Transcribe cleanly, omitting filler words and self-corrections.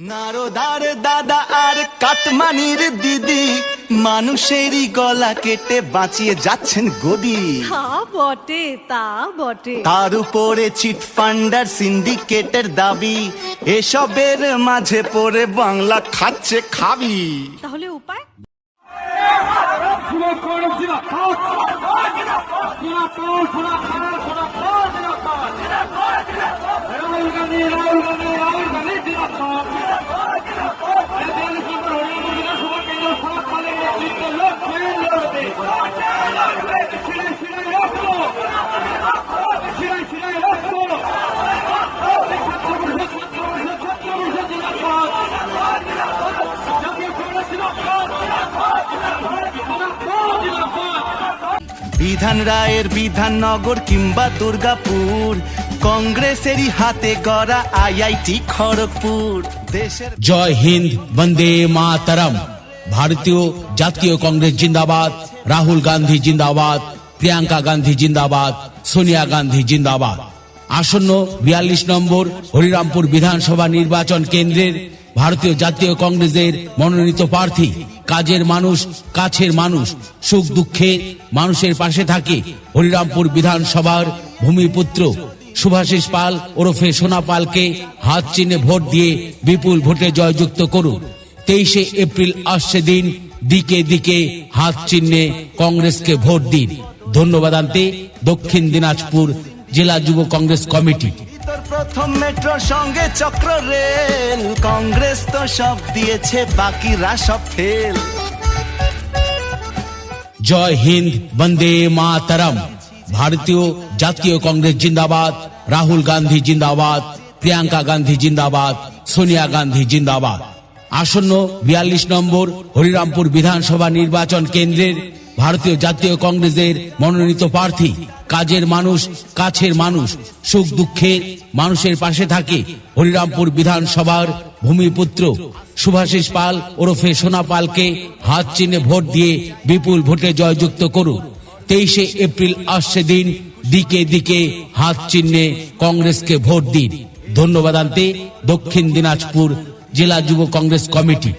নারদার দাদা আর কাটমানির দিদি মানুষেরই গলা কেটে বাঁচিয়ে যাচ্ছেন গদি। তা বটে, তা বটে। তার উপরে চিটফান্ডার সিন্ডিকেটের দাবি, এসবের মাঝে পড়ে বাংলা খাচ্ছে খাবি। তাহলে উপায়? বিধান রায়ের বিধাননগর কিংবা দুর্গাপুর, কংগ্রেসেরই হাতে গড়া আইআইটি খড়গপুর। দেশের জয় হিন্দ, বন্দে মাতরম। ভারতীয় জাতীয় কংগ্রেস জিন্দাবাদ, রাহুল গান্ধী জিন্দাবাদ, প্রিয়াঙ্কা গান্ধী জিন্দাবাদ, সোনিয়া গান্ধী জিন্দাবাদ। আসন্ন 42 নম্বর হরিরামপুর বিধানসভা নির্বাচন কেন্দ্রের ভারতীয় জাতীয় কংগ্রেসের মনোনীত প্রার্থী, কাজের মানুষ, কাছের মানুষ, সুখ দুঃখে মানুষের পাশে থাকে হরিরামপুর বিধানসভার ভূমিপুত্র শুভাশিস পাল ওরফে সোনা পালকে হাত চিহ্নে ভোট দিয়ে বিপুল ভোটে জয়যুক্ত করুন। 23শে এপ্রিল আসছে দিন, দিকে দিকে হাত চিহ্নে কংগ্রেসকে ভোট দিন। ধন্যবাদ আনতে দক্ষিণ দিনাজপুর জেলা যুব কংগ্রেস কমিটি। প্রথম মেট্রো সঙ্গে চক্র রেল, কংগ্রেস তো সব দিয়েছে, বাকিরা সব ফেল। জয় হিন্দ, বন্দে মাতরম। ভারতীয় জাতীয় কংগ্রেস জিন্দাবাদ, রাহুল গান্ধী জিন্দাবাদ, প্রিয়াঙ্কা গান্ধী জিন্দাবাদ, সোনিয়া গান্ধী জিন্দাবাদ। আসন্ন 42 নম্বর হরিরামপুর বিধানসভা নির্বাচন কেন্দ্রের ভারতীয় জাতীয় কংগ্রেসের মনোনীত প্রার্থী, কাজের মানুষ, কাছের মানুষ, সুখ দুঃখে মানুষের পাশে থাকে হরিরামপুর বিধানসভার ভূমিপুত্র শুভাশিস পাল ওরফে সোনা পালকে হাত চিহ্নে ভোট দিয়ে বিপুল ভোটে জয়যুক্ত করুন। 23শে এপ্রিল আসছে দিন, দিকে দিকে হাত চিহ্নে কংগ্রেসকে ভোট দিন। ধন্যবাদ আনতে দক্ষিণ দিনাজপুর জেলা যুব কংগ্রেস কমিটি।